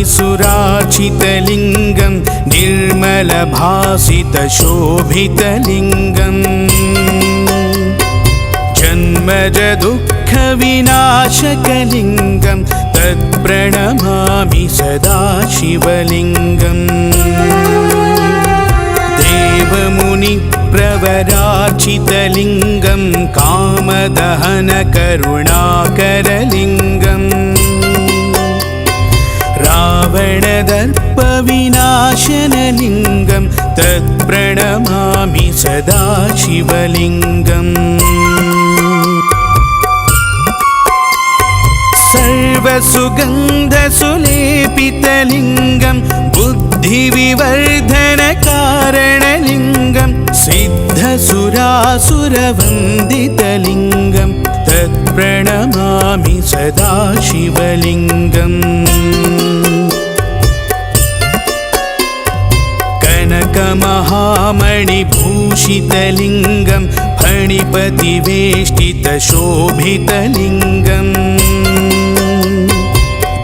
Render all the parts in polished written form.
मुरारिसुरार्चितलिङ्गं निर्मलभासितशोभितलिङ्गम् जन्मजदुःखविनाशकलिङ्गं तत्प्रणमामि सदा शिवलिङ्गम् देवमुनिप्रवरार्चितलिङ्गं कामदहनकरुणाकरलिङ्गम् रावणदर्पविनाशनलिङ्गं तत्प्रणमामि सदा शिवलिङ्गम् सर्वसुगन्धसुलेपितलिङ्गं बुद्धिविवर्धनकारणलिङ्गं सिद्धसुरासुरवन्दितलिङ्गं तत्प्रणमामि सदा शिवलिङ्गम् कनकमहामणिभूषितलिङ्गं फणिपतिवेष्टितशोभितलिङ्गम्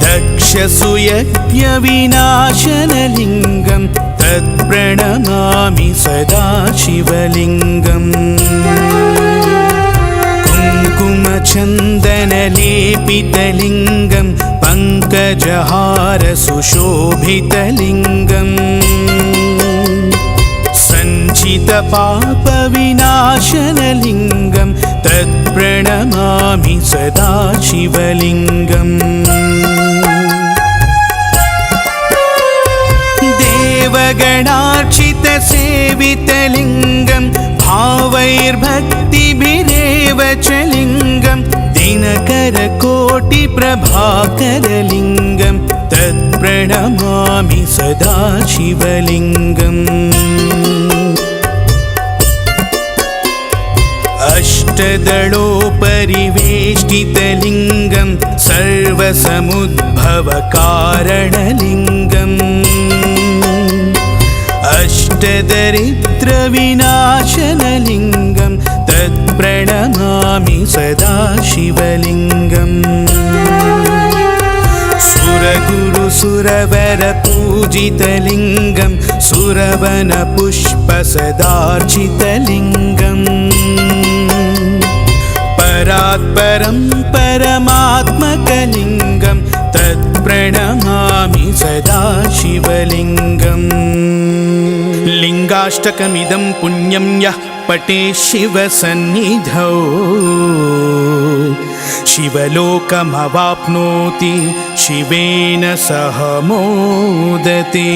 दक्षसुयज्ञविनाशनलिङ्गं तत्प्रणमामि सदा शिवलिङ्गम् कुङ्कुमचन्दनलेपितलिङ्गं पङ्कजहारसुशोभितलिङ्गम् सञ्चितपापविनाशनलिङ्गं तत्प्रणमामि सदा शिवलिङ्गम् देवगणार्चितसेवितलिङ्गं भावैर्भक्तिभिरेव च लिङ्गं दिनकरकोटिप्रभाकरलिङ्गं तत्प्रणमामि सदा शिवलिङ्गम् अष्टदलोपरिवेष्टितलिङ्गं सर्वसमुद्भवकारणलिङ्गम् अष्टदरिद्रविनाशनलिङ्गं तत्प्रणमामि सदा शिवलिङ्गम् सुरगुरुसुरवरपूजितलिङ्गं सुरवनपुष्पसदार्चितलिङ्गम् परात्परं परमात्मकलिङ्गं तत्प्रणमामि सदा शिवलिङ्गम् लिङ्गाष्टकमिदं पुण्यं यः पठेत् शिवसन्निधौ शिवलोकमवाप्नोति शिवेन सह मोदते।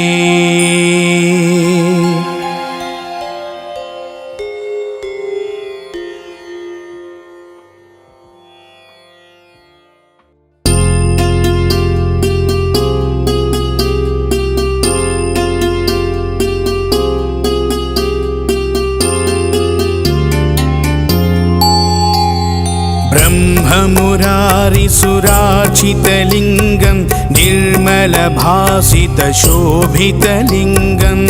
ब्रह्ममुरारिसुरार्चितलिङ्गं निर्मलभासितशोभितलिङ्गम्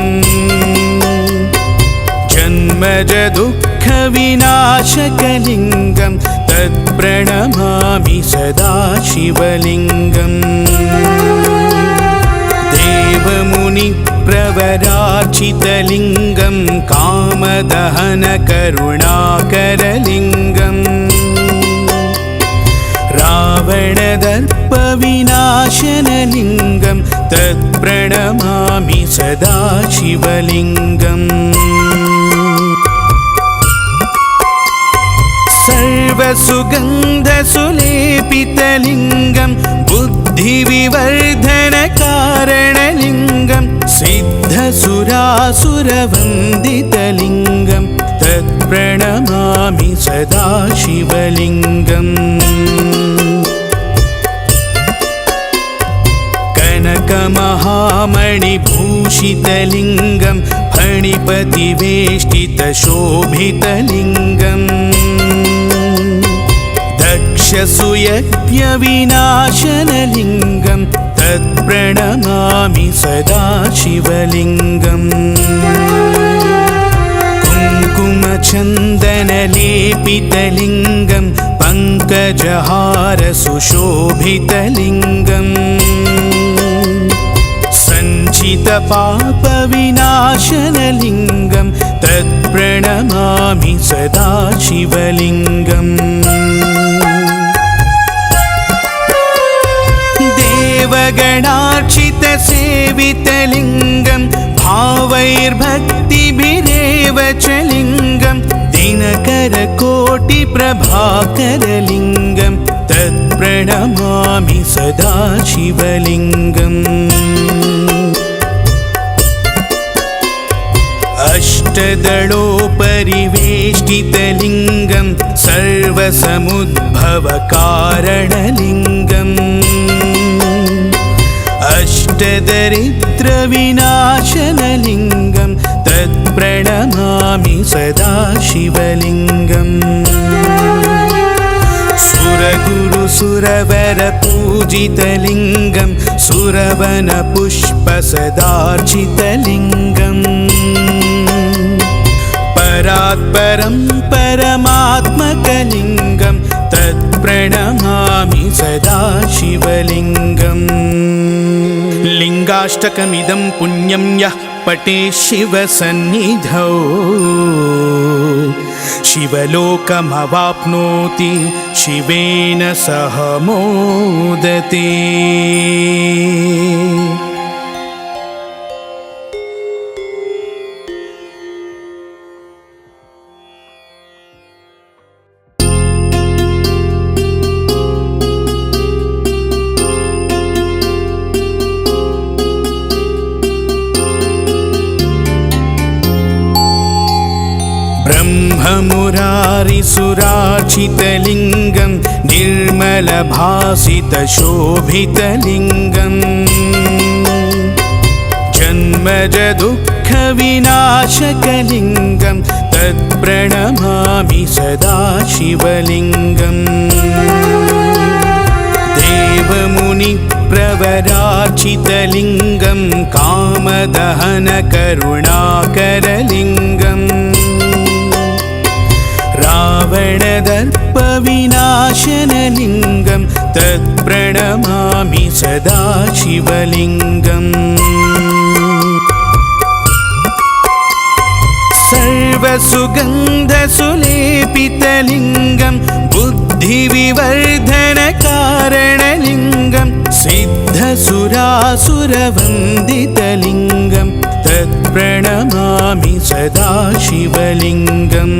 जन्मजदुःखविनाशकलिङ्गं तत्प्रणमामि सदा शिवलिङ्गम् देवमुनिप्रवरार्चितलिङ्गं कामदहनकरुणाकरलिङ्गम् रावणदर्पविनाशनलिङ्गं तत्प्रणमामि सदा शिवलिङ्गम् सर्वसुगन्धसुलेपितलिङ्गं बुद्धिविवर्धनकारणलिङ्गं सिद्धसुरासुरवन्दितलिङ्गं तत्प्रणमामि सदा शिवलिङ्गम् कनकमहामणिभूषितलिङ्गं फणिपतिवेष्टितशोभितलिङ्गम् दक्षसुयज्ञविनाशनलिङ्गं तत्प्रणमामि सदा शिवलिङ्गम् कुङ्कुमचन्दनलेपितलिङ्गं पङ्कजहारसुशोभितलिङ्गम् सञ्चितपापविनाशनलिङ्गं तत्प्रणमामि सदा शिवलिङ्गम् देवगणार्चितसेवितलिङ्गं भावैर्भक्तिभिरेव च लिङ्गं दिनकरकोटिप्रभाकरलिङ्गं तत्प्रणमामि सदा शिवलिङ्गम् अष्टदलोपरिवेष्टितलिङ्गं सर्वसमुद्भवकारणलिङ्गम् अष्टदरिद्रविनाशनलिङ्गं तत्प्रणमामि सदा शिवलिङ्गम् सुरगुरुसुरवरपूजितलिङ्गं सुरवनपुष्पसदार्चितलिङ्गम् परात्परं परमात्मकलिङ्गं तत्प्रणमामि सदा शिवलिङ्गम् लिङ्गाष्टकमिदं पुण्यं यः पठेत् शिवसन्निधौ शिवलोकमवाप्नोति शिवेन सह मोदते। ब्रह्ममुरारिसुरार्चितलिङ्गं निर्मलभासितशोभितलिङ्गम् जन्मजदुःखविनाशकलिङ्गं तत्प्रणमामि सदा शिवलिङ्गम् देवमुनिप्रवरार्चितलिङ्गं कामदहनकरुणाकरलिङ्गम् रावणदर्पविनाशनलिङ्गं तत्प्रणमामि सदा शिवलिङ्गम् सर्वसुगन्धसुलेपितलिङ्गं बुद्धिविवर्धनकारणलिङ्गं सिद्धसुरासुरवन्दितलिङ्गं तत्प्रणमामि सदा शिवलिङ्गम्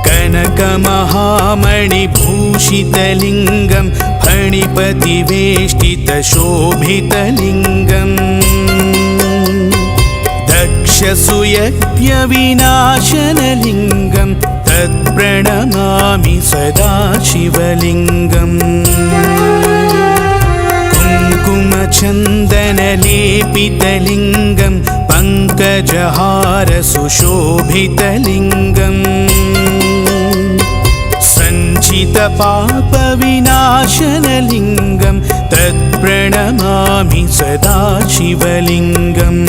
कनकमहामणिभूषितलिङ्गं फणिपतिवेष्टितशोभितलिङ्गम् दक्षसुयज्ञविनाशनलिङ्गं तत्प्रणमामि सदा शिवलिङ्गम् कुङ्कुमचन्दनलेपितलिङ्गं पङ्कजहारसुशोभितलिङ्गम् सञ्चितपापविनाशनलिङ्गं तत्प्रणमामि सदा शिवलिङ्गम्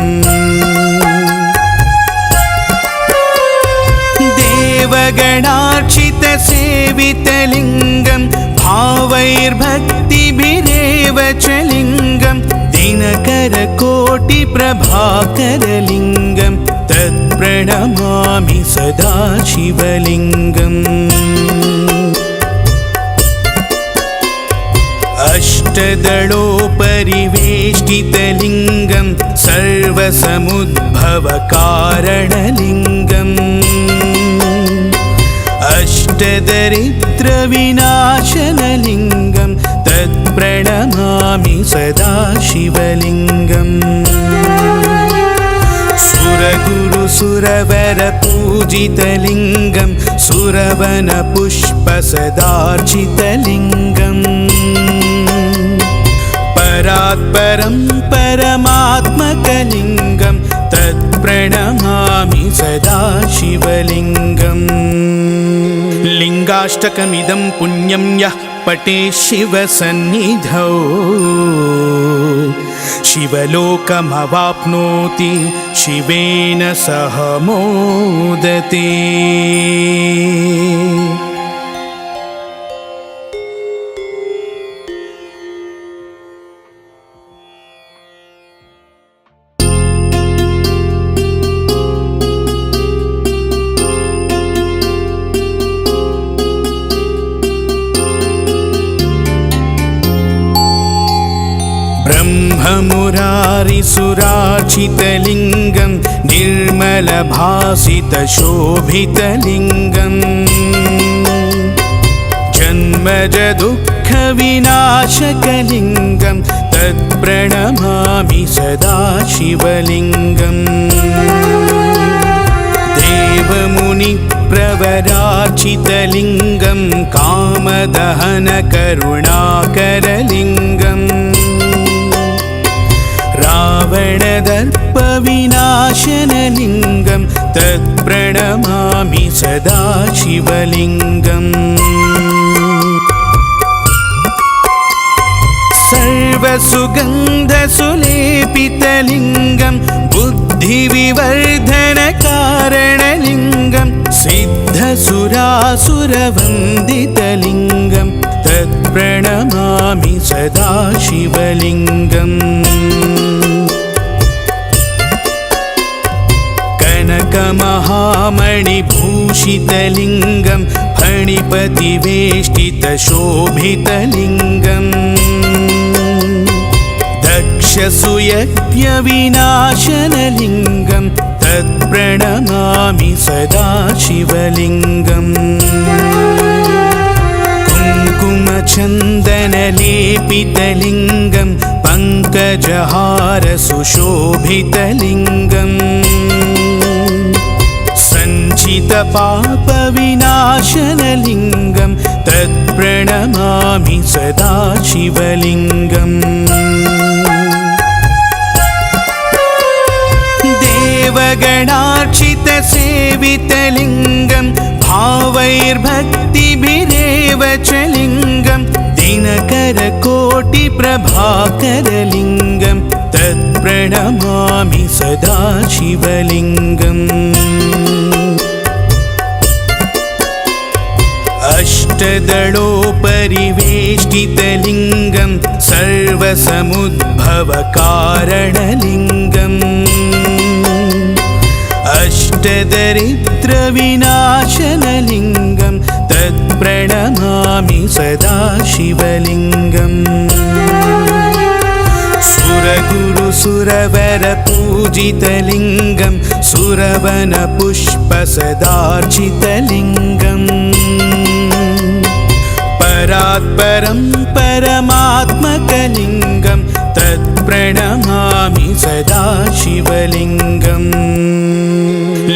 देवगणार्चितसेवितलिङ्गं भावैर्भक्तिभिरेव च लिङ्गं दिनकरकोटिप्रभाकरलिङ्गं तत्प्रणमामि सदा शिवलिङ्गम् अष्टदलोपरिवेष्टितलिङ्गं सर्वसमुद्भवकारणलिङ्गम् अष्टदरिद्रविनाशनलिङ्गं तत्प्रणमामि सदा शिवलिङ्गम् सुरगुरुसुरवरपूजितलिङ्गं सुरवनपुष्पसदार्चितलिङ्गम् परात्परं परमात्मकलिङ्गं तत्प्रणमामि सदा शिवलिङ्गम् लिङ्गाष्टकमिदं पुण्यं यः पठेत् शिवसन्निधौ शिवलोकमवाप्नोति शिवेन सह मोदते। मुरारिसुरार्चितलिङ्गं निर्मलभासितशोभितलिङ्गम् जन्मजदुःखविनाशकलिङ्गं तत्प्रणमामि सदा शिवलिङ्गम् देवमुनिप्रवरार्चितलिङ्गं कामदहनकरुणाकरलिङ्गम् रावणदर्पविनाशनलिङ्गं तत्प्रणमामि सदा शिवलिङ्गम् सर्वसुगन्धसुलेपितलिङ्गं बुद्धिविवर्धनकारणलिङ्गं सिद्धसुरासुरवन्दितलिङ्गं तत्प्रणमामि सदा शिवलिङ्गम् कनकमहामणिभूषितलिङ्गं फणिपतिवेष्टितशोभितलिङ्गम् दक्षसुयज्ञविनाशनलिङ्गं तत्प्रणमामि सदा शिवलिङ्गम् कुङ्कुमचन्दनलेपितलिङ्गं पङ्कजहारसुशोभितलिङ्गम् सञ्चितपापविनाशनलिङ्गं तत्प्रणमामि सदा शिवलिङ्गम् देवगणार्चितसेवितलिङ्गं भावैर्भक्तिभिरेव च लिङ्गं दिनकरकोटिप्रभाकरलिङ्गं तत्प्रणमामि सदा शिवलिङ्गम् अष्टदलोपरिवेष्टितलिङ्गं सर्वसमुद्भवकारणलिङ्गम् अष्टदरिद्रविनाशनलिङ्गं तत्प्रणमामि सदा शिवलिङ्गम् सुरगुरुसुरवरपूजितलिङ्गं सुरवनपुष्पसदार्चितलिङ्गम् परात्परं परमात्मकलिङ्गं तत्प्रणमामि सदा शिवलिङ्गम्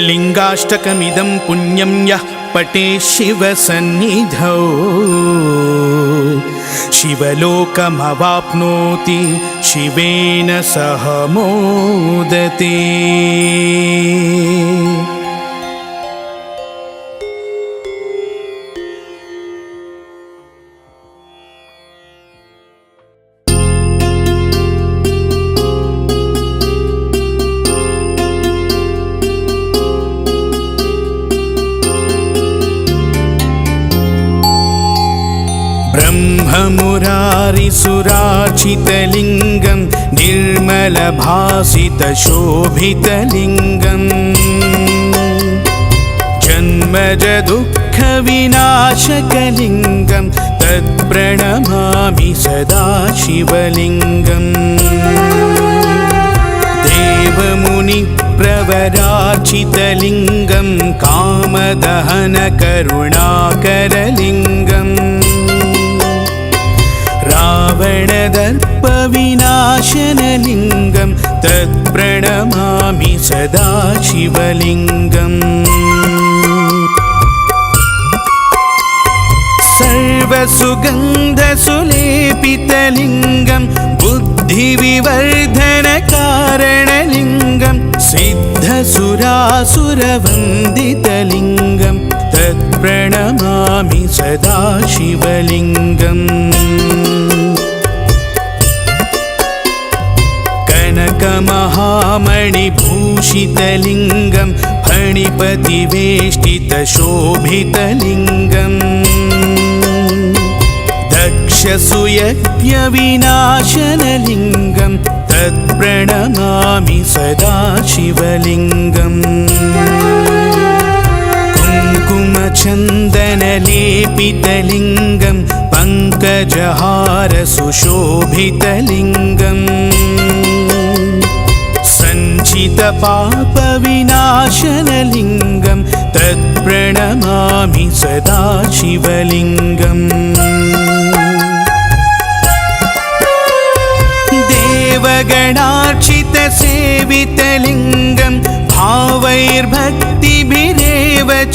लिङ्गाष्टकमिदं पुण्यं यः पठेत् शिवसन्निधौ शिवलोकमवाप्नोति शिवेन सह मोदते। ब्रह्ममुरारिसुरार्चितलिङ्गं निर्मलभासितशोभितलिङ्गम् जन्मजदुःखविनाशकलिङ्गं तत्प्रणमामि सदा शिवलिङ्गम् देवमुनिप्रवरार्चितलिङ्गं कामदहनकरुणाकरलिङ्गम् रावणदर्पविनाशनलिङ्गं तत्प्रणमामि सदा शिवलिङ्गम् सर्वसुगन्धसुलेपितलिङ्गं बुद्धिविवर्धनकारणलिङ्गं सिद्धसुरासुरवन्दितलिङ्गं तत्प्रणमामि सदा शिवलिङ्गम् कनकमहामणिभूषितलिङ्गं फणिपतिवेष्टितशोभितलिङ्गम् दक्षसुयज्ञविनाशनलिङ्गं तत्प्रणमामि सदा शिवलिङ्गम् कुङ्कुमचन्दनलेपितलिङ्गं पङ्कजहारसुशोभितलिङ्गम् सञ्चितपापविनाशनलिङ्गं तत्प्रणमामि सदा शिवलिङ्गम् देवगणार्चितसेवितलिङ्गं भावैर्भक्तिभिरेव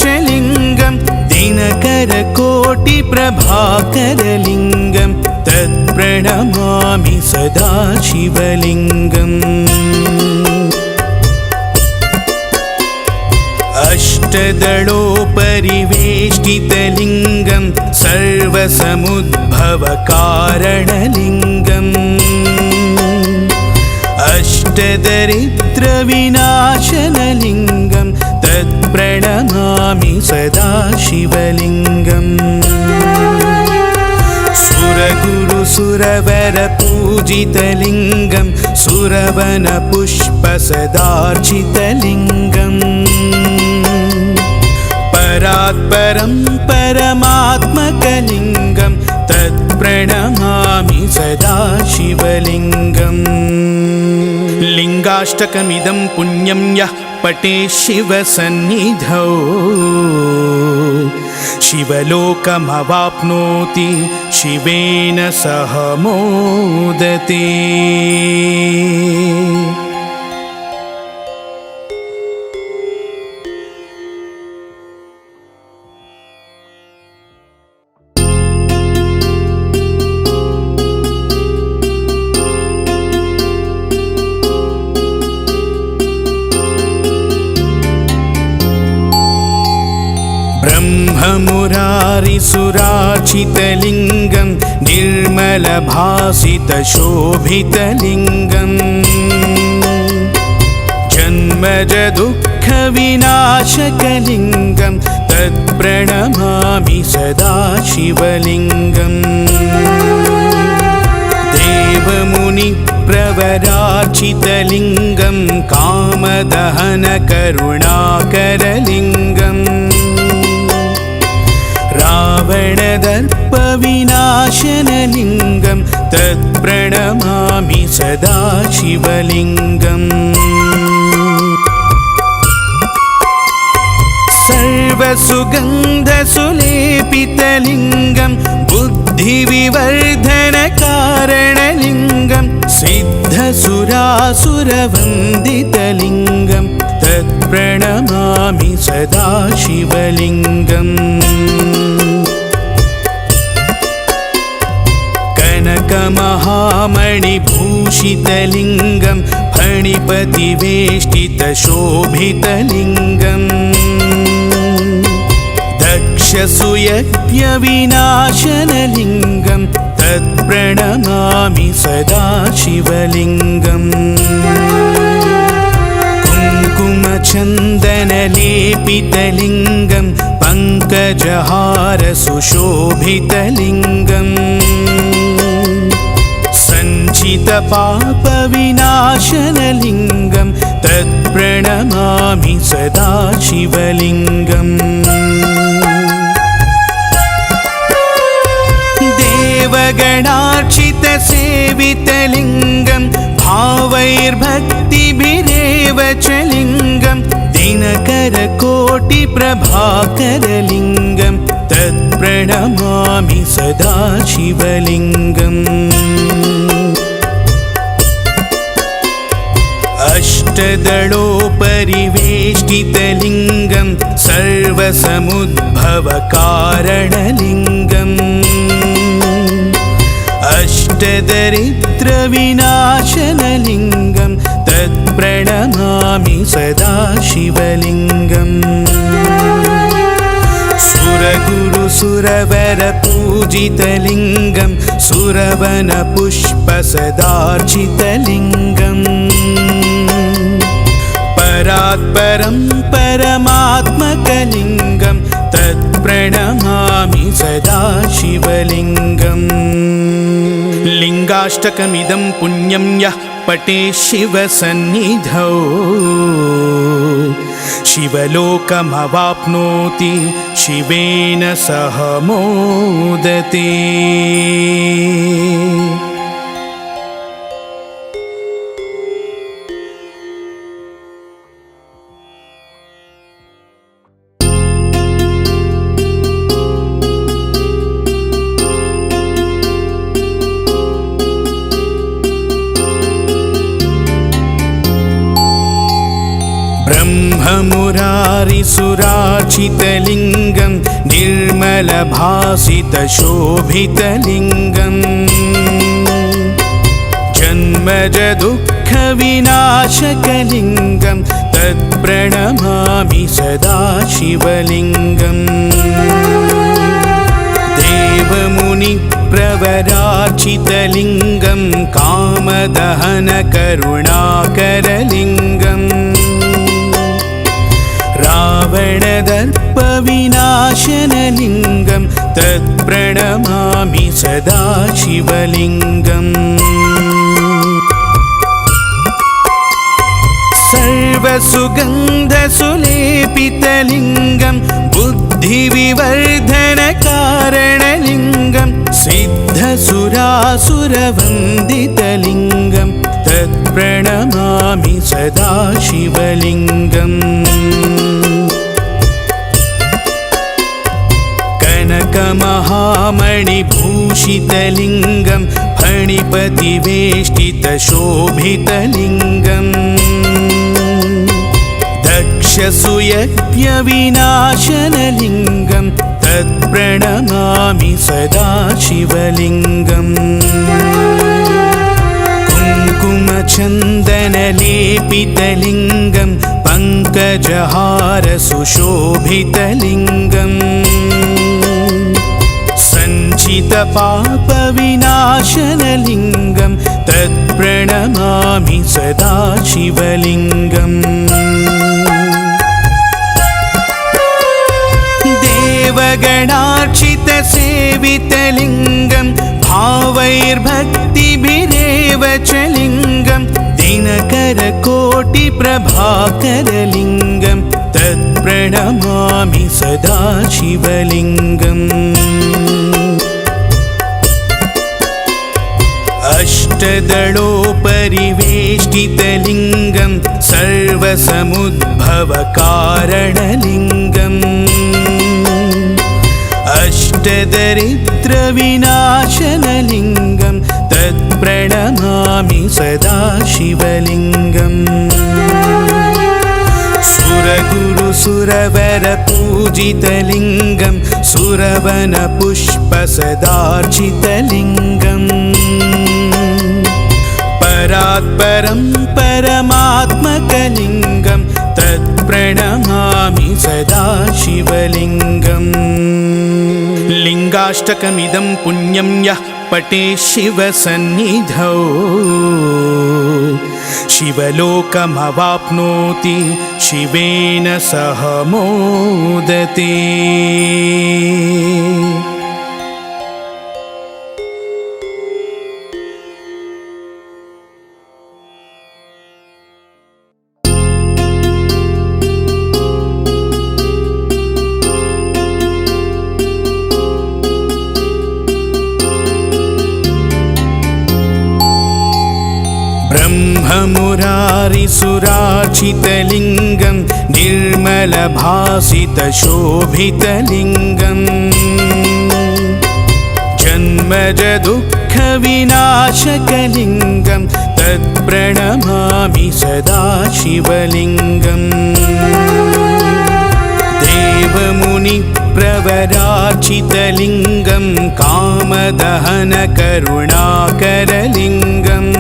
च लिङ्गं दिनकरकोटिप्रभाकरलिङ्गं तत्प्रणमामि सदा शिवलिङ्गम् अष्टदलोपरिवेष्टितलिङ्गं सर्वसमुद्भवकारणलिङ्गम् अष्टदरिद्रविनाशनलिङ्गं तत्प्रणमामि सदा शिवलिङ्गम् सुरगुरुसुरवरपूजितलिङ्गं सुरवनपुष्पसदार्चितलिङ्गम् परात्परं परमात्मकलिङ्गं तत्प्रणमामि सदा शिवलिङ्गम् लिङ्गाष्टकमिदं पुण्यं यः पठेत् शिवसन्निधौ शिवलोकमवाप्नोति शिवेन सह मोदते। ब्रह्ममुरारिसुरार्चितलिङ्गं निर्मलभासितशोभितलिङ्गम् जन्मजदुःखविनाशकलिङ्गं तत्प्रणमामि सदा शिवलिङ्गम् देवमुनिप्रवरार्चितलिङ्गं कामदहनकरुणाकरलिङ्गम् रावणदर्पविनाशनलिङ्गं तत्प्रणमामि सदा शिवलिङ्गम् सर्वसुगन्धसुलेपितलिङ्गं बुद्धिविवर्धनकारणलिङ्गं सिद्धसुरासुरवन्दितलिङ्गं तत्प्रणमामि सदा शिवलिङ्गम् कनकमहामणिभूषितलिङ्गं फणिपतिवेष्टितशोभितलिङ्गम् दक्षसुयज्ञविनाशनलिङ्गं तत्प्रणमामि सदा शिवलिङ्गम् कुङ्कुमचन्दनलेपितलिङ्गं पङ्कजहारसुशोभितलिङ्गम् सञ्चितपापविनाशनलिङ्गं तत्प्रणमामि सदा शिवलिङ्गम् देवगणार्चितसेवितलिङ्गं भावैर्भक्तिभिरेव च लिङ्गं दिनकरकोटिप्रभाकरलिङ्गं तत्प्रणमामि सदा शिवलिङ्गम् अष्टदलोपरिवेष्टितलिङ्गं सर्वसमुद्भवकारणलिङ्गम् अष्टदरिद्रविनाशनलिङ्गं तत्प्रणमामि सदा शिवलिङ्गम् सुरगुरुसुरवरपूजितलिङ्गं सुरवनपुष्पसदार्चितलिङ्गम् परात्परं परमात्मकलिङ्गं तत्प्रणमामि सदा शिवलिङ्गम् लिङ्गाष्टकमिदं पुण्यं यः पठेत् शिवसन्निधौ शिवलोकमवाप्नोति शिवेन सह मोदते। ब्रह्ममुरारिसुरार्चितलिङ्गं निर्मलभासितशोभितलिङ्गम् जन्मजदुःखविनाशकलिङ्गं तत्प्रणमामि सदा शिवलिङ्गम् देवमुनिप्रवरार्चितलिङ्गं कामदहनकरुणाकरलिङ्गम् रावणदर्पविनाशनलिङ्गं तत्प्रणमामि सदा शिवलिङ्गम् सर्वसुगन्धसुलेपितलिङ्गं बुद्धिविवर्धनकारणलिङ्गं सिद्धसुरासुरवन्दितलिङ्गं तत्प्रणमामि सदा शिवलिङ्गम् कनकमहामणिभूषितलिङ्गं फणिपतिवेष्टितशोभितलिङ्गम् दक्षसुयज्ञविनाशनलिङ्गं तत्प्रणमामि सदा शिवलिङ्गम् कुङ्कुमचन्दनलेपितलिङ्गं पङ्कजहारसुशोभितलिङ्गम् सञ्चितपापविनाशनलिङ्गं तत्प्रणमामि सदा शिवलिङ्गम् देवगणार्चितसेवितलिङ्गं भावैर्भक्तिभिरेव च लिङ्गं दिनकरकोटिप्रभाकरलिङ्गं तत्प्रणमामि सदा शिवलिङ्गम् अष्टदलोपरिवेष्टितलिङ्गं सर्वसमुद्भवकारणलिङ्गम् अष्टदरिद्रविनाशनलिङ्गं तत्प्रणमामि सदा शिवलिङ्गम् सुरगुरुसुरवरपूजितलिङ्गं सुरवनपुष्पसदार्चितलिङ्गम् परात्परं परमात्मकलिङ्गं तत्प्रणमामि सदा शिवलिङ्गम् लिङ्गाष्टकमिदं पुण्यं यः पठेत् शिवसन्निधौ शिवलोकमवाप्नोति शिवेन सह मोदते। ब्रह्ममुरारिसुरार्चितलिङ्गं निर्मलभासितशोभितलिङ्गम् जन्मजदुःखविनाशकलिङ्गं तत्प्रणमामि सदा शिवलिङ्गम् देवमुनिप्रवरार्चितलिङ्गं कामदहनकरुणाकरलिङ्गम्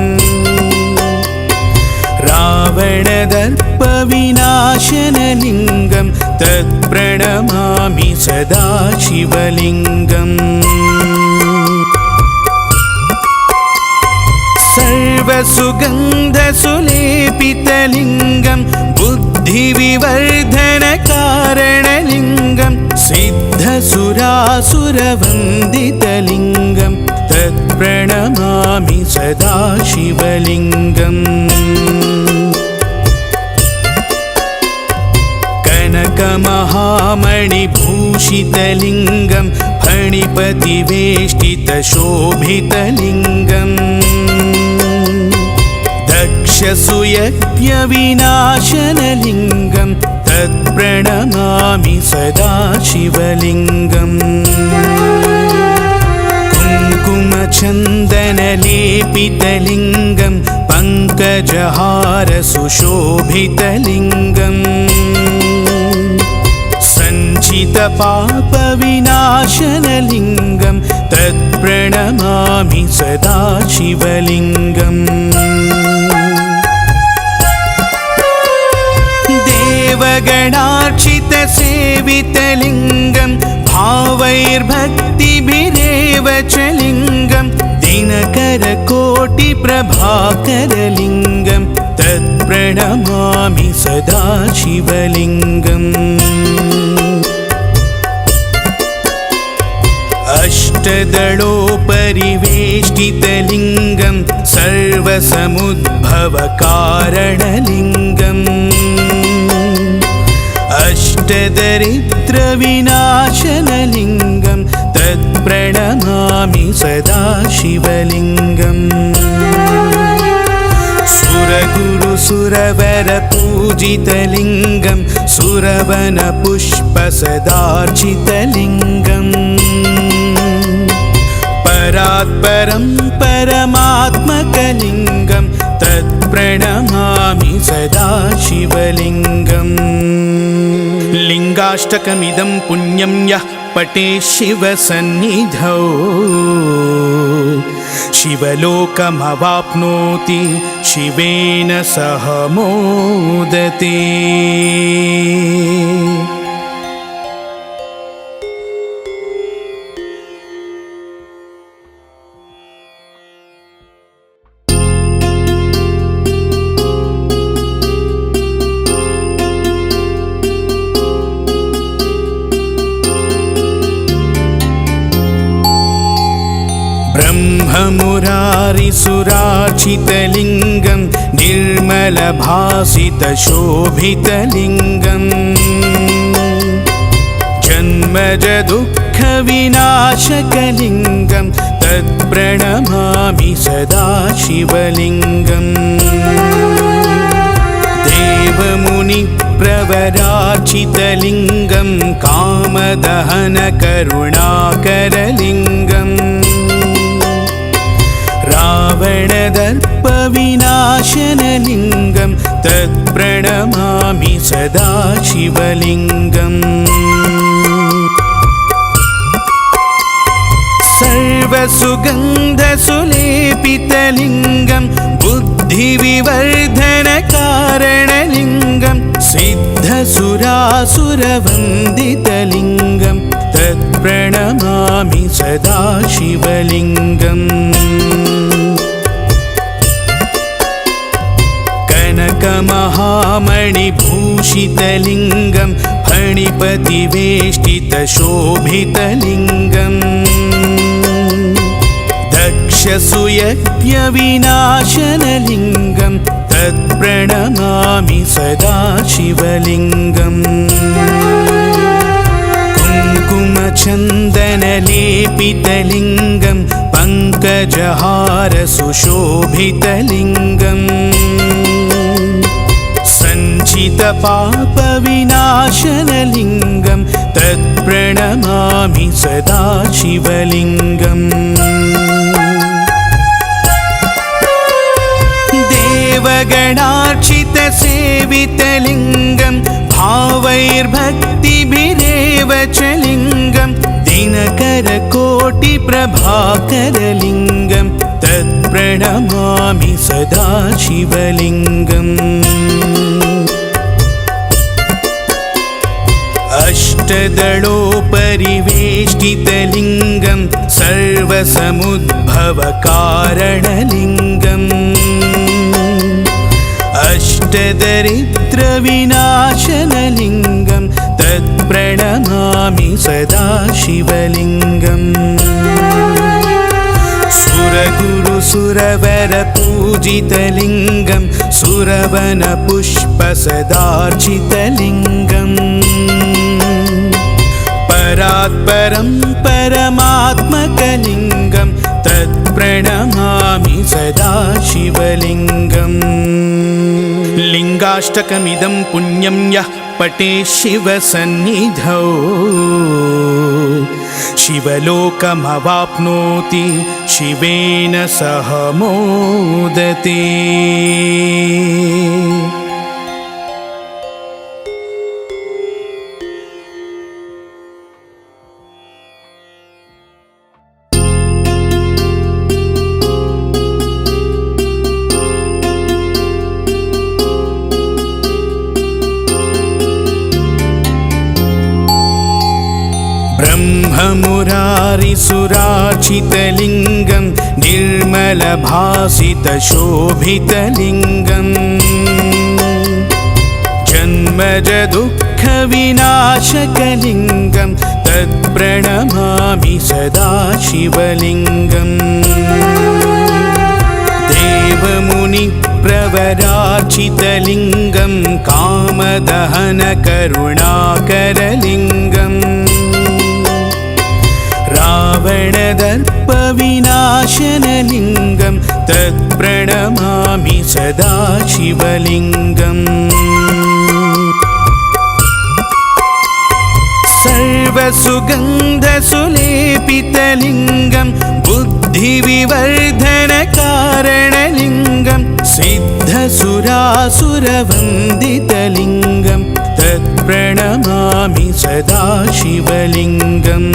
रावणदर्पविनाशनलिङ्गं तत्प्रणमामि सदा शिवलिङ्गम् सर्वसुगन्धसुलेपितलिङ्गं बुद्धिविवर्धनकारणलिङ्गं सिद्धसुरासुरवन्दितलिङ्गं तत्प्रणमामि सदा शिवलिङ्गम् कनकमहामणिभूषितलिङ्गं फणिपतिवेष्टितशोभितलिङ्गम् दक्षसुयज्ञविनाशनलिङ्गं तत्प्रणमामि सदा शिवलिङ्गम् कुङ्कुमचन्दनलेपितलिङ्गं पङ्कजहारसुशोभितलिङ्गम् सञ्चितपापविनाशनलिङ्गं तत्प्रणमामि सदा शिवलिङ्गम् देवगणार्चितसेवितलिङ्गं भावैर्भक्तिभिरेव च लिङ्गं दिनकरकोटिप्रभाकरलिङ्गं तत्प्रणमामि सदा शिवलिङ्गम् अष्टदलोपरिवेष्टितलिङ्गं सर्वसमुद्भवकारणलिङ्गम् अष्टदरिद्रविनाशनलिङ्गं तत्प्रणमामि सदा शिवलिङ्गम् सुरगुरुसुरवरपूजितलिङ्गं सुरवनपुष्पसदार्चितलिङ्गम् परात्परं परमात्मकलिङ्गं तत्प्रणमामि सदा शिवलिङ्गम् लिङ्गाष्टकमिदं पुण्यं यः पठेत् शिवसन्निधौ शिवलोकमवाप्नोति शिवेन सह मोदते। ब्रह्ममुरारिसुरार्चितलिङ्गं निर्मलभासितशोभितलिङ्गम् जन्मजदुःखविनाशकलिङ्गं तत्प्रणमामि सदा शिवलिङ्गम् देवमुनिप्रवरार्चितलिङ्गं कामदहनकरुणाकरलिङ्गम् रावणदर्पविनाशनलिङ्गं तत्प्रणमामि सदा शिवलिङ्गम् सर्वसुगन्धसुलेपितलिङ्गं बुद्धिविवर्धनकारणलिङ्गं सिद्धसुरासुरवन्दितलिङ्गं तत्प्रणमामि सदा शिवलिङ्गम् कनकमहामणिभूषितलिङ्गं फणिपतिवेष्टितशोभितलिङ्गम् दक्षसुयज्ञविनाशनलिङ्गं तत्प्रणमामि सदा शिवलिङ्गम् कुङ्कुमचन्दनलेपितलिङ्गं पङ्कजहारसुशोभितलिङ्गम् सञ्चितपापविनाशनलिङ्गं तत्प्रणमामि सदा शिवलिङ्गम् देवगणार्चितसेवितलिङ्गं भावैर्भक्तिभिरेव च लिङ्गं दिनकरकोटिप्रभाकरलिङ्गं तत्प्रणमामि सदा शिवलिङ्गम् अष्टदलोपरिवेष्टितलिङ्गं सर्वसमुद्भवकारणलिङ्गम् अष्टदरिद्रविनाशनलिङ्गं तत्प्रणमामि सदा शिवलिङ्गम् सुरगुरुसुरवरपूजितलिङ्गं सुरवनपुष्पसदार्चितलिङ्गम् परात्परं परमात्मकलिङ्गं तत्प्रणमामि सदा शिवलिङ्गम् लिङ्गाष्टकमिदं पुण्यं यः पठेत् शिवसन्निधौ शिवलोकमवाप्नोति शिवेन सह मोदते। ब्रह्ममुरारिसुरार्चितलिङ्गं निर्मलभासितशोभितलिङ्गम् जन्मजदुःखविनाशकलिङ्गं तत्प्रणमामि सदा शिवलिङ्गम् देवमुनिप्रवरार्चितलिङ्गं कामदहनकरुणाकरलिङ्गम् रावणदर्पविनाशनलिङ्गं तत्प्रणमामि सदा शिवलिङ्गम् सर्वसुगन्धसुलेपितलिङ्गं बुद्धिविवर्धनकारणलिङ्गं सिद्धसुरासुरवन्दितलिङ्गं तत्प्रणमामि सदा शिवलिङ्गम्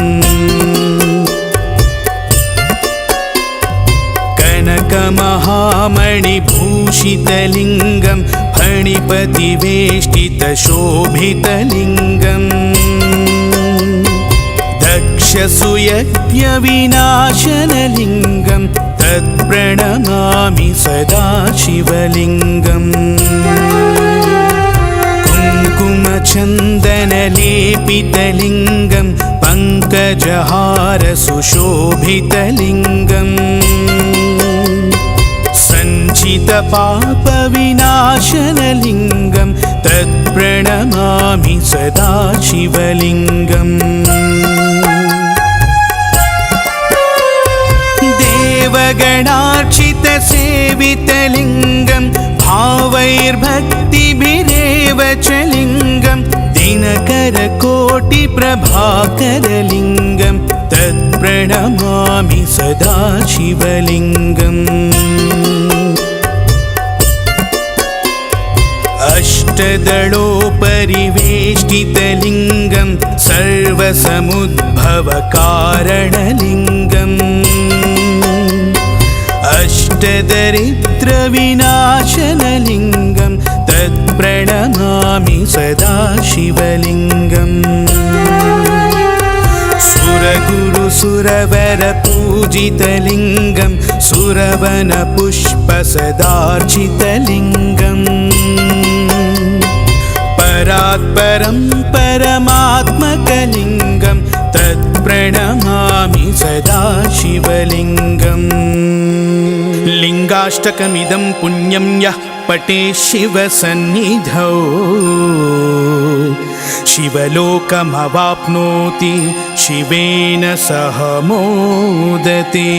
कनकमहामणिभूषितलिङ्गं फणिपतिवेष्टितशोभितलिङ्गम् दक्षसुयज्ञविनाशनलिङ्गं तत्प्रणमामि सदा शिवलिङ्गम् कुङ्कुमचन्दनलेपितलिङ्गं पङ्कजहारसुशोभितलिङ्गम् सञ्चितपापविनाशनलिङ्गं तत्प्रणमामि सदा शिवलिङ्गम् देवगणार्चितसेवितलिङ्गं भावैर्भक्तिभिरेव च लिङ्गं दिनकरकोटिप्रभाकरलिङ्गं तत्प्रणमामि सदा शिवलिङ्गम् अष्टदलोपरिवेष्टितलिङ्गं सर्वसमुद्भवकारणलिङ्गम् अष्टदरिद्रविनाशनलिङ्गं तत्प्रणमामि सदा शिवलिङ्गम् सुरगुरुसुरवरपूजितलिङ्गं सुरवनपुष्पसदार्चितलिङ्गम् परात्परं परमात्मकलिङ्गं तत्प्रणमामि सदा शिवलिङ्गम् लिङ्गाष्टकमिदं पुण्यं यः पठेत् शिवसन्निधौ शिवलोकमवाप्नोति शिवेन सह मोदते।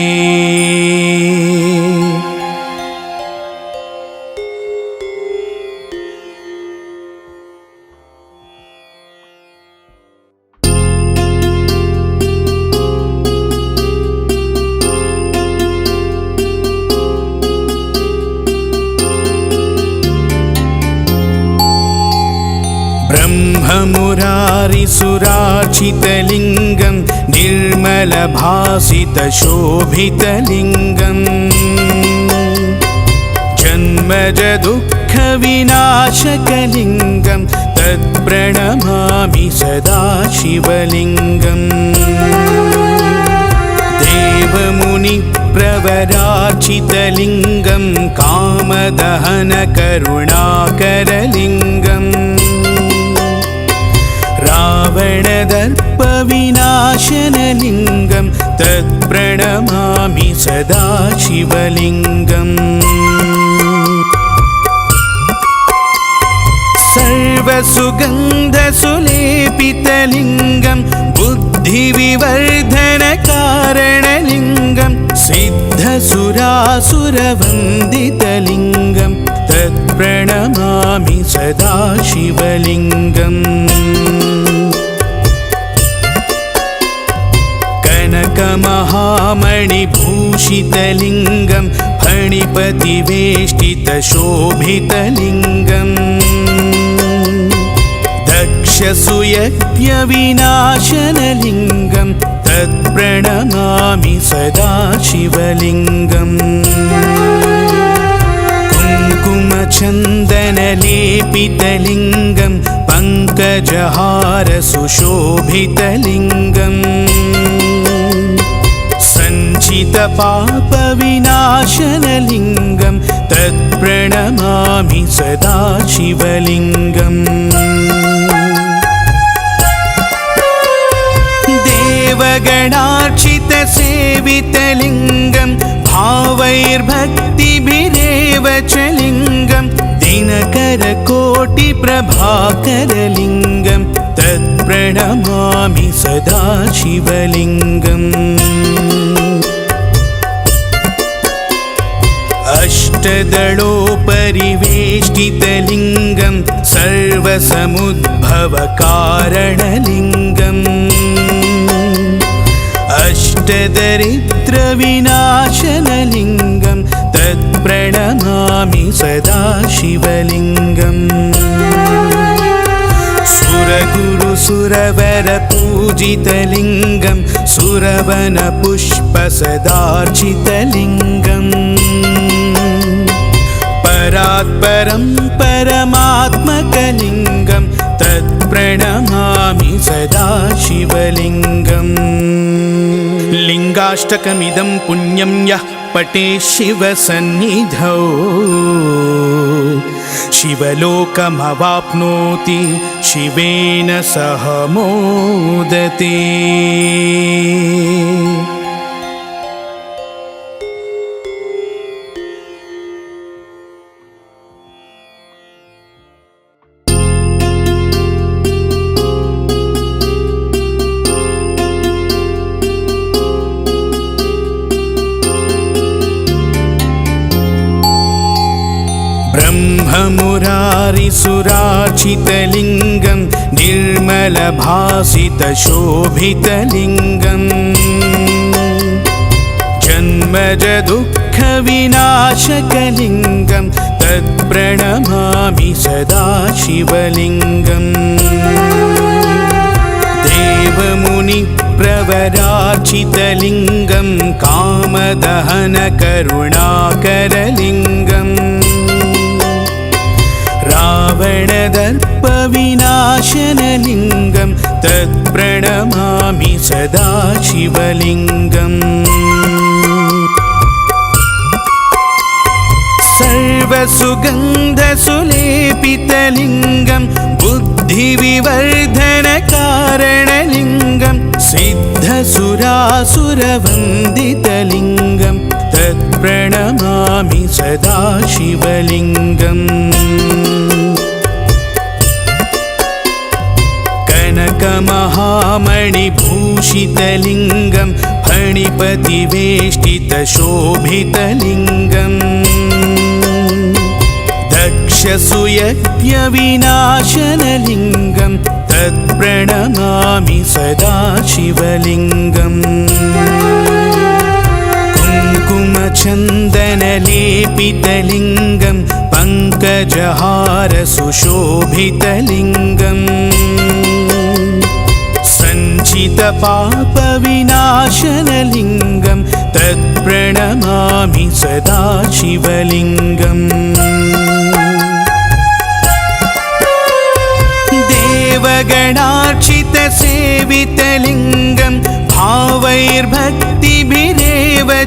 ब्रह्ममुरारिसुरार्चितलिङ्गं निर्मलभासितशोभितलिङ्गम् जन्मजदुःखविनाशकलिङ्गं तत्प्रणमामि सदा शिवलिङ्गम् देवमुनिप्रवरार्चितलिङ्गं कामदहनकरुणाकरलिङ्गम् रावणदर्पविनाशनलिङ्गं तत्प्रणमामि सदा शिवलिङ्गम् सर्वसुगन्धसुलेपितलिङ्गं बुद्धिविवर्धनकारणलिङ्गं सिद्धसुरासुरवन्दितलिङ्गं तत्प्रणमामि सदा शिवलिङ्गम् कनकमहामणिभूषितलिङ्गं फणिपतिवेष्टितशोभितलिङ्गम् दक्षसुयज्ञविनाशनलिङ्गं तत्प्रणमामि सदा शिवलिङ्गम् कुङ्कुमचन्दनलेपितलिङ्गं पङ्क पङ्कजहार सुशोभितलिङ्गम् सञ्चितपापविनाशनलिङ्गं तत्प्रणमामि सदा शिवलिङ्गम् देवगणार्चितसेवितलिङ्गं भावैर्भक्तिभिरेव च लिङ्गं दिनकरकोटिप्रभाकरलिङ्गं तत्प्रणमामि सदा शिवलिङ्गम् अष्टदलोपरिवेष्टितलिङ्गं सर्वसमुद्भवकारणलिङ्गम् अष्टदरिद्रविनाशनलिङ्गं तत्प्रणमामि सदा शिवलिङ्गम् सुरगुरुसुरवरपूजितलिङ्गं सुरवनपुष्पसदार्चितलिङ्गम् परात्परं परमात्मकलिङ्गं तत्प्रणमामि सदा शिवलिङ्गम् लिङ्गाष्टकमिदं पुण्यं यः पठेत् शिवसन्निधौ शिवलोकमवाप्नोति शिवेन सह मोदते। ब्रह्ममुरारिसुरार्चितलिङ्गं निर्मलभासितशोभितलिङ्गं जन्मजदुःखविनाशकलिङ्गं तत्प्रणमामि सदा शिवलिङ्गम् देवमुनिप्रवरार्चितलिङ्गं कामदहनकरुणाकरलिङ्गम् रावणदर्पविनाशनलिङ्गं तत्प्रणमामि सदा शिवलिङ्गम् सर्वसुगन्धसुलेपितलिङ्गं बुद्धिविवर्धनकारणलिङ्गं सिद्धसुरासुरवन्दितलिङ्गं तत्प्रणमामि सदा शिवलिङ्गम् कनकमहामणिभूषितलिङ्गं फणिपतिवेष्टितशोभितलिङ्गं दक्षसुयज्ञविनाशनलिङ्गं तत्प्रणमामि सदा शिवलिङ्गम् कुङ्कुमचन्दनलेपितलिङ्गं पङ्कजहार सुशोभितलिङ्गम् सञ्चितपापविनाशनलिङ्गं तत्प्रणमामि सदा शिवलिङ्गम् देवगणार्चितसेवितलिङ्गं भावैर्भक्तिभिरेव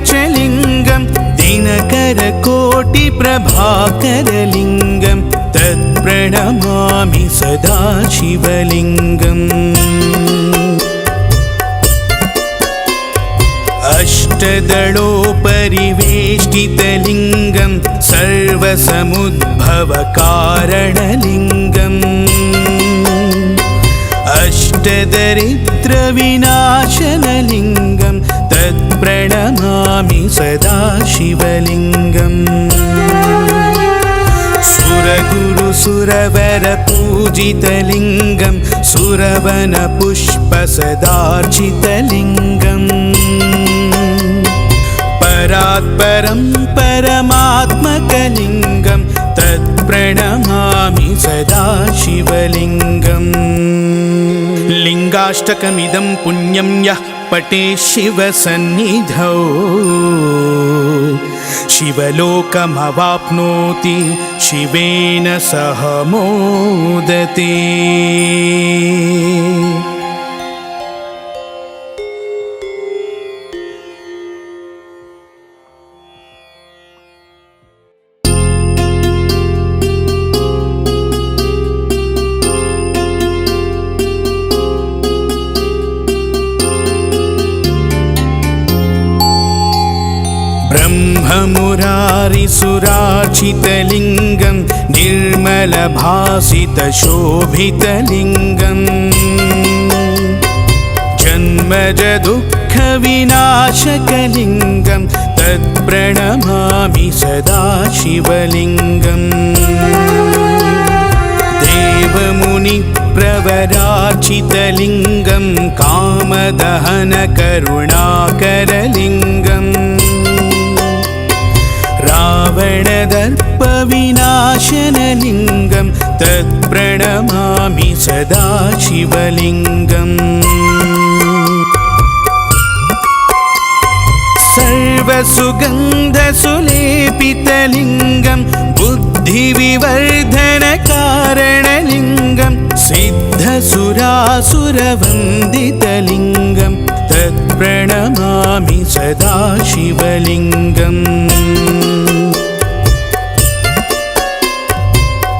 च लिङ्गं दिनकरकोटिप्रभाकरलिङ्गं तत्प्रणमामि सदा शिवलिङ्गम् अष्टदलोपरिवेष्टितलिङ्गं सर्वसमुद्भवकारणलिङ्गम् अष्टदरिद्रविनाशनलिङ्गं तत्प्रणमामि सदा शिवलिङ्गम् सुरगुरुसुरवरपूजितलिङ्गं सुरवनपुष्पसदार्चितलिङ्गम् परात्परं परमात्मकलिङ्गं तत्प्रणमामि सदा शिवलिङ्गम् लिङ्गाष्टकमिदं पुण्यं यः पठेत् शिवसन्निधौ शिवलोकमवाप्नोति शिवेन सह मोदते। ब्रह्ममुरारिसुरार्चितलिङ्गं निर्मलभासितशोभितलिङ्गम् जन्मजदुःखविनाशकलिङ्गं तत्प्रणमामि सदा शिवलिङ्गम्। देवमुनिप्रवरार्चितलिङ्गं कामदहनकरुणाकरलिङ्गम् रावणदर्पविनाशनलिङ्गं तत्प्रणमामि सदा शिवलिङ्गम्। सर्वसुगन्धसुलेपितलिङ्गं बुद्धिविवर्धनकारणलिङ्गं सिद्धसुरासुरवन्दितलिङ्गं तत्प्रणमामि सदा शिवलिङ्गम्।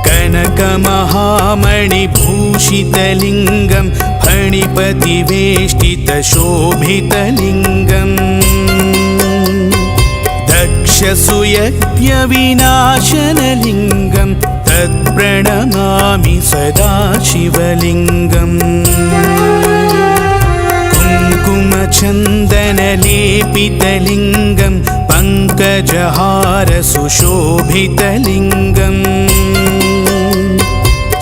कनकमहामणिभूषितलिङ्गं फणिपतिवेष्टितशोभितलिङ्गम् दक्षसुयज्ञविनाशनलिङ्गं तत्प्रणमामि सदा शिवलिङ्गम्। कुङ्कुमचन्दनलेपितलिङ्गं पङ्कजहारसुशोभितलिङ्गम्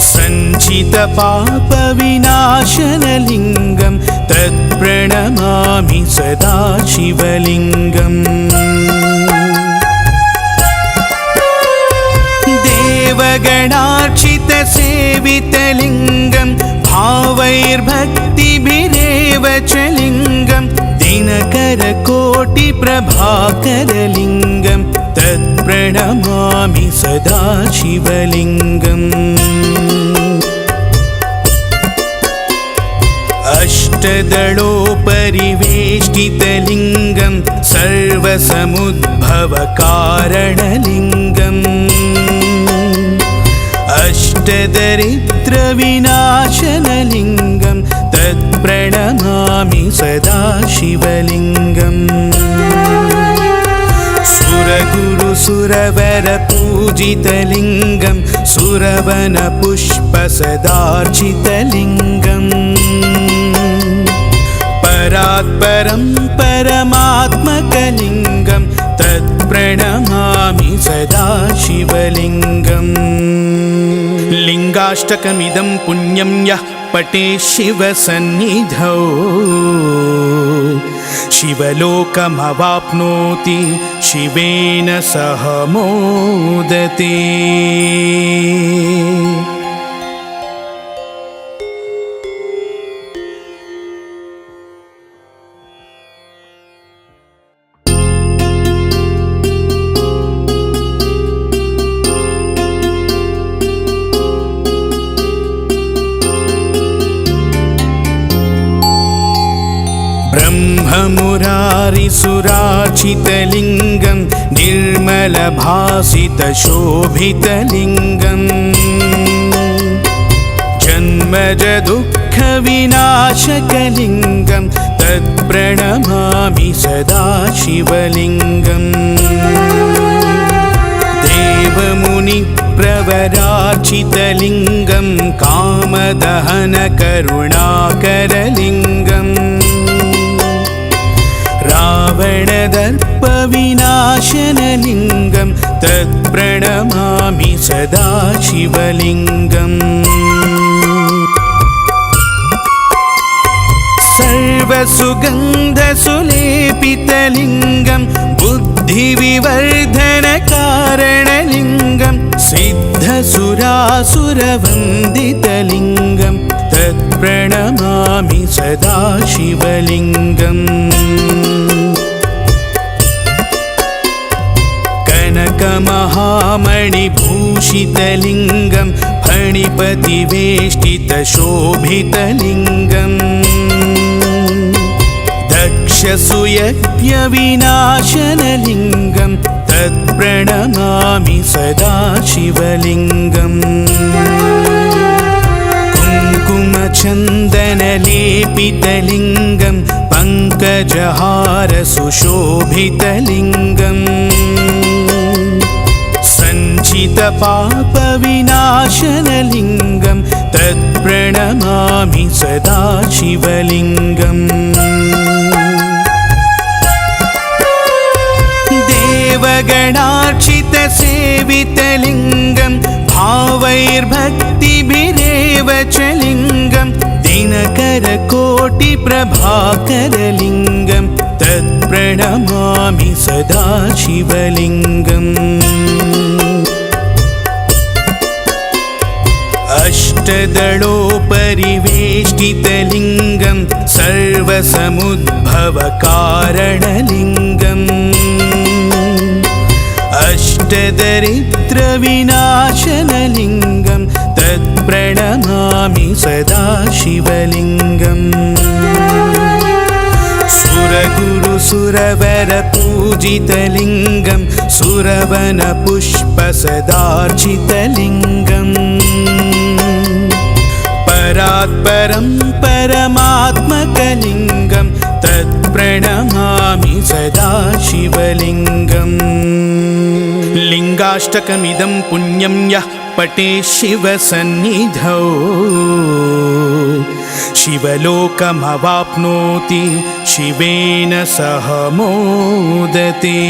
सञ्चितपापविनाशनलिङ्गं तत्प्रणमामि सदा शिवलिङ्गम्। देवगणार्चितसेवितलिङ्गं भावैर्भक्तिभिरेव च लिङ्गं दिनकरकोटिप्रभाकरलिङ्गं तत्प्रणमामि सदा शिवलिङ्गम्। अष्टदलोपरिवेष्टितलिङ्गं सर्वसमुद्भवकारणलिङ्गम् अष्टदरिद्रविनाशनलिङ्गं तत्प्रणमामि सदा शिवलिङ्गम्। सुरगुरुसुरवरपूजितलिङ्गं सुरवनपुष्पसदार्चितलिङ्गम् परात्परं परमात्मकलिङ्गं तत्प्रणमामि सदा शिवलिङ्गम्। लिङ्गाष्टकमिदं पुण्यं यः पठेत् शिवसन्निधौ शिवलोकमवाप्नोति शिवेन सह मोदते। ब्रह्ममुरारिसुरार्चितलिङ्गं निर्मलभासितशोभितलिङ्गम् जन्मजदुःखविनाशकलिङ्गं तत्प्रणमामि सदा शिवलिङ्गम्। देवमुनिप्रवरार्चितलिङ्गं कामदहनकरुणाकरलिङ्गम् रावणदर्पविनाशनलिङ्गं तत्प्रणमामि सदा शिवलिङ्गम्। सर्वसुगन्धसुलेपितलिङ्गं बुद्धिविवर्धनकारणलिङ्गं सिद्धसुरासुरवन्दितलिङ्गं तत् तत्प्रणमामि सदा शिवलिङ्गम् कनकमहामणिभूषितलिङ्गं फणिपतिवेष्टितशोभितलिङ्गम् दक्षसूयज्ञविनाशनलिङ्गं तत्प्रणमामि सदा शिवलिङ्गम् कुङ्कुमचन्दनलेपितलिङ्गं पङ्कजहारसुशोभितलिङ्गम् सञ्चितपापविनाशनलिङ्गं तत्प्रणमामि सदा शिवलिङ्गम् देवगणार्चितसेवितलिङ्गं भावैर्भक्तिभिरेव च लिङ्गं दिनकरकोटिप्रभाकरलिङ्गं तत्प्रणमामि सदा शिवलिङ्गम् अष्टदलोपरिवेष्टितलिङ्गं सर्वसमुद्भवकारणलिङ्गम् अष्टदरिद्रविनाशनलिङ्गं तत्प्रणमामि सदा शिवलिङ्गम् सुरगुरुसुरवरपूजितलिङ्गं सुरवनपुष्पसदार्चितलिङ्गम् परात्परं परमात्मकलिङ्गं तत्प्रणमामि सदा शिवलिङ्गम् लिङ्गाष्टकमिदं पुण्यं यः पठेत् शिवसन्निधौ शिवलोकमवाप्नोति शिवेन सह मोदते।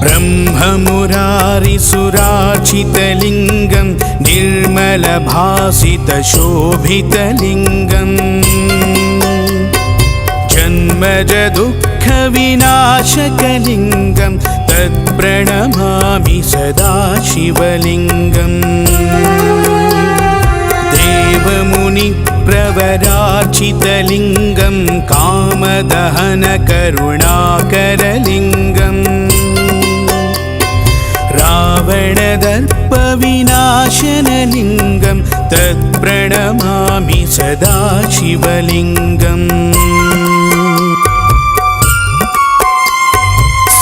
ब्रह्ममुरारिसुरार्चितलिङ्गं निर्मलभासितशोभितलिङ्गम् जन्मजदुःखविनाशकलिङ्गं तत्प्रणमामि सदा शिवलिङ्गम् देवमुनिप्रवरार्चितलिङ्गं कामदहनकरुणाकरलिङ्गम् रावणदर्पविनाशनलिङ्गं तत्प्रणमामि सदा शिवलिङ्गम्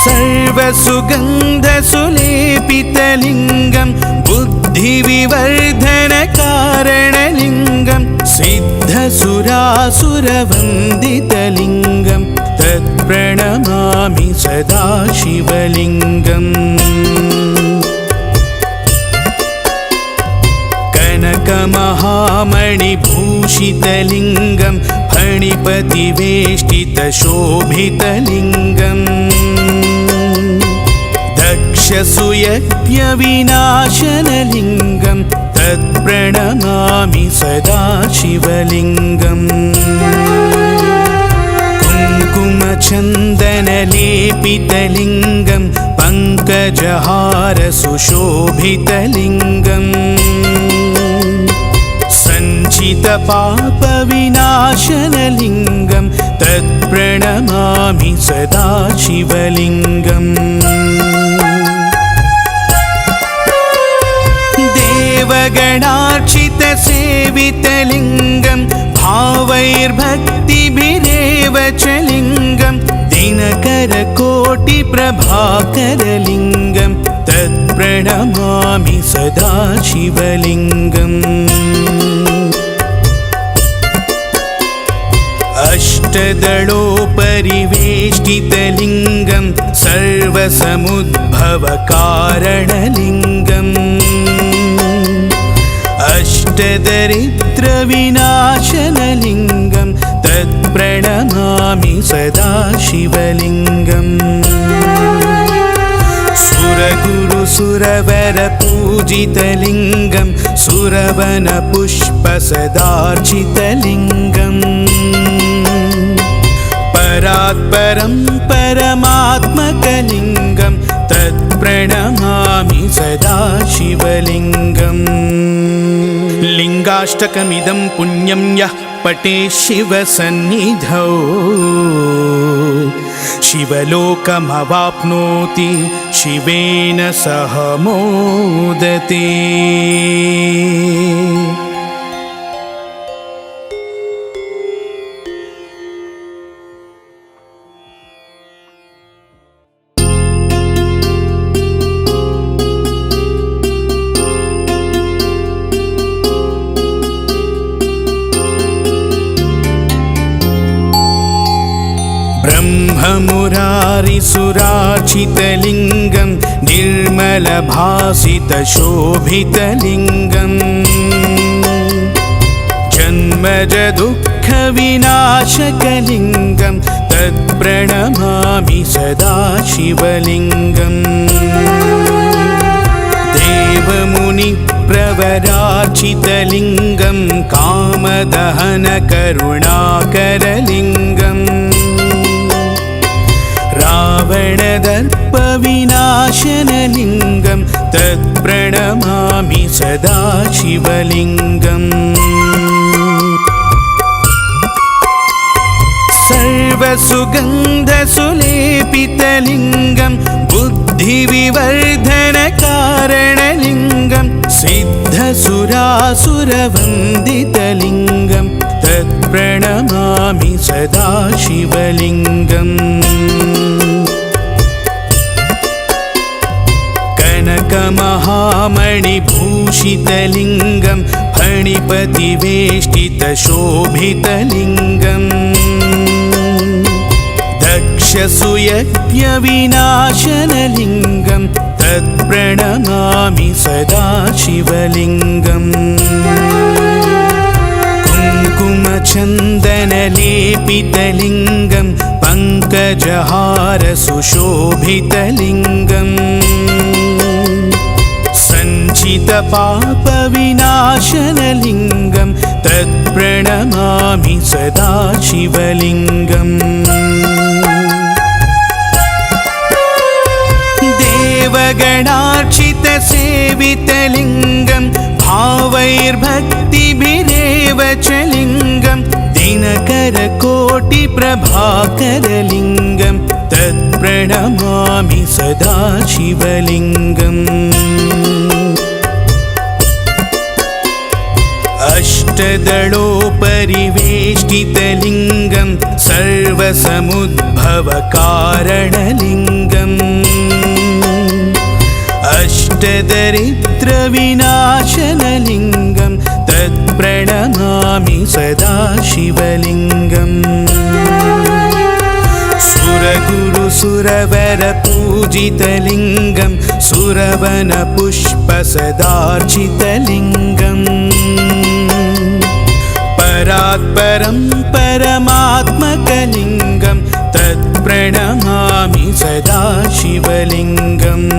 सर्वसुगन्धसुलेपितलिङ्गं बुद्धिविवर्धनकारणलिङ्गं सिद्धसुरासुरवन्दितलिङ्गं तत्प्रणमामि सदा शिवलिङ्गम् कनकमहामणिभूषितलिङ्गं फणिपतिवेष्टितशोभितलिङ्गम् दक्षसूयज्ञविनाशनलिङ्गं तत्प्रणमामि सदा शिवलिङ्गम् कुङ्कुमचन्दनलेपितलिङ्गं पङ्कजहारसुशोभितलिङ्गम् सञ्चितपापविनाशनलिङ्गं तत्प्रणमामि सदा शिवलिङ्गम् देवगणार्चितसेवितलिङ्गं भावैर्भक्तिभिरेव च लिङ्गं दिनकरकोटिप्रभाकरलिङ्गं तत्प्रणमामि सदा शिवलिङ्गम् अष्टदलोपरिवेष्टितलिङ्गं सर्वसमुद्भवकारणलिङ्गम् अष्टदरिद्रविनाशनलिङ्गं तत्प्रणमामि सदा शिवलिङ्गम् सुर सुरवरपूजितलिङ्गं सुरवनपुष्पसदार्चितलिङ्गम् परात्परं परमात्मकलिङ्गं तत्प्रणमामि सदा शिवलिङ्गम् लिङ्गाष्टकमिदं पुण्यं यः पठेत् शिवसन्निधौ शिवलोकमवाप्नोति शिवेन सह मोदते। ब्रह्ममुरारिसुरार्चितलिङ्गं निर्मलभासितशोभितलिङ्गम् जन्मजदुःखविनाशकलिङ्गं तत्प्रणमामि सदा शिवलिङ्गम् देवमुनिप्रवरार्चितलिङ्गं कामदहनकरुणाकरलिङ्गम् रावणदर्पविनाशनलिङ्गं तत्प्रणमामि सदा शिवलिङ्गम् सर्वसुगन्धसुलेपितलिङ्गं बुद्धिविवर्धनकारणलिङ्गं सिद्धसुरासुरवन्दितलिङ्गं तत्प्रणमामि सदा शिवलिङ्गम् कनकमहामणिभूषितलिङ्गं फणिपतिवेष्टितशोभितलिङ्गम् दक्षसुयज्ञविनाशनलिङ्गं तत्प्रणमामि सदा शिवलिङ्गम् कुङ्कुमचन्दनलेपितलिङ्गं पङ्कजहारसुशोभितलिङ्गम् सञ्चितपापविनाशनलिङ्गं तत्प्रणमामि सदा शिवलिङ्गम् देवगणार्चितसेवितलिङ्गं भावैर्भक्तिभिरेव च लिङ्गं दिनकरकोटिप्रभाकरलिङ्गं तत्प्रणमामि सदा शिवलिङ्गम् अष्टदलोपरिवेष्टितलिङ्गं सर्वसमुद्भवकारणलिङ्गम् अष्टदरिद्रविनाशनलिङ्गं तत्प्रणमामि सदा शिवलिङ्गम् सुरगुरुसुरवरपूजितलिङ्गं सुरवनपुष्पसदार्चितलिङ्गम् परात्परं परमात्मकलिङ्गं तत्प्रणमामि सदा शिवलिङ्गम्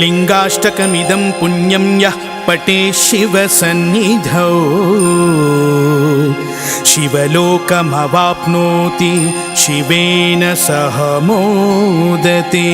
लिङ्गाष्टकमिदं पुण्यं यः पठेत् शिवसन्निधौ शिवलोकमवाप्नोति शिवेन सह मोदते।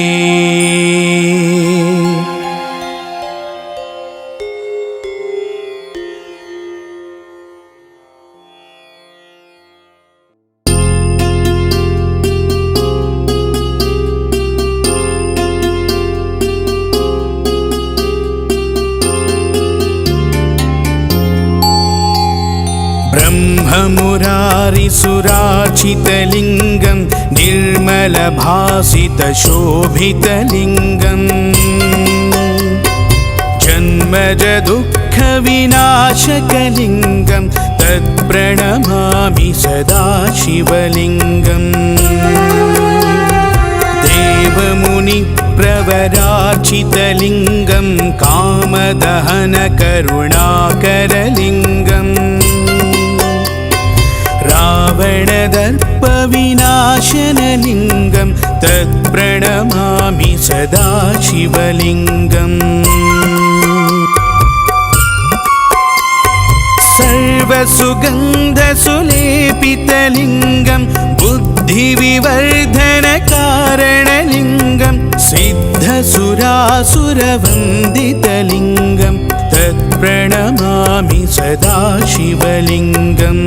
ब्रह्ममुरारिसुरार्चितलिङ्गं निर्मलभासितशोभितलिङ्गम् जन्मजदुःखविनाशकलिङ्गं तत्प्रणमामि सदा शिवलिङ्गम् देवमुनिप्रवरार्चितलिङ्गं कामदहनकरुणाकरलिङ्गम् रावणदर्प पापविनाशनलिङ्गं तत्प्रणमामि सदा शिवलिङ्गम् सर्वसुगन्धसुलेपितलिङ्गं बुद्धिविवर्धनकारणलिङ्गं सिद्धसुरासुरवन्दितलिङ्गं तत्प्रणमामि सदा शिवलिङ्गम्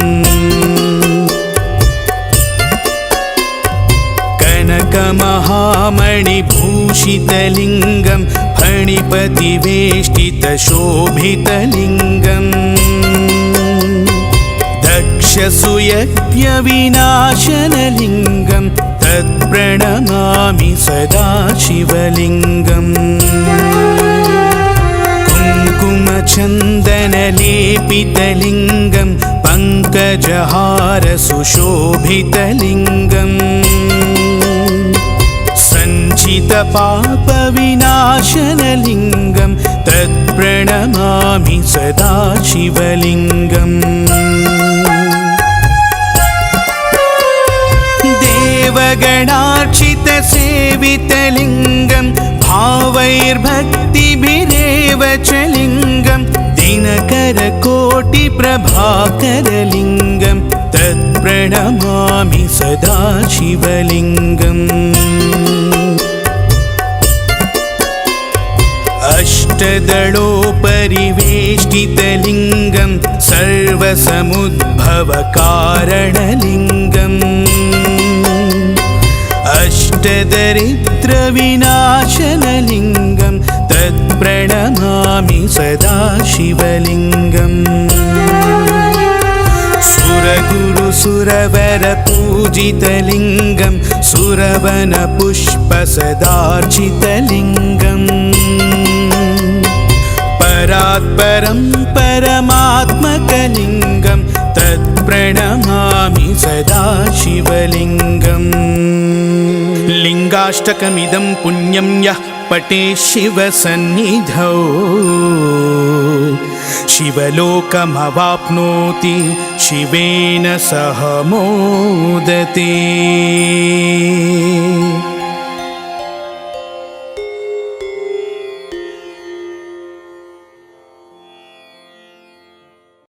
कनकमहामणिभूषितलिङ्गं फणिपतिवेष्टितशोभितलिङ्गम् दक्षसुयज्ञविनाशनलिङ्गं तत्प्रणमामि सदा शिवलिङ्गम् कुङ्कुमचन्दनलेपितलिङ्गं पङ्कजहारसुशोभितलिङ्गम् सञ्चितपापविनाशनलिङ्गं तत्प्रणमामि सदा शिवलिङ्गम् देवगणार्चितसेवितलिङ्गं भावैर्भक्तिभिरेव च लिङ्गं दिनकरकोटिप्रभाकरलिङ्गं तत्प्रणमामि सदा शिवलिङ्गम् अष्टदलोपरिवेष्टितलिङ्गं सर्वसमुद्भवकारणलिङ्गम् अष्टदरिद्रविनाशनलिङ्गं तत्प्रणमामि सदा शिवलिङ्गम् सुरगुरुसुरवरपूजितलिङ्गं सुरवनपुष्पसदार्चितलिङ्गम् परात्परं परमात्मकलिङ्गं तत्प्रणमामि सदा शिवलिङ्गम् लिङ्गाष्टकमिदं पुण्यं यः पठेत् शिवसन्निधौ शिवलोकमवाप्नोति शिवेन सह मोदते।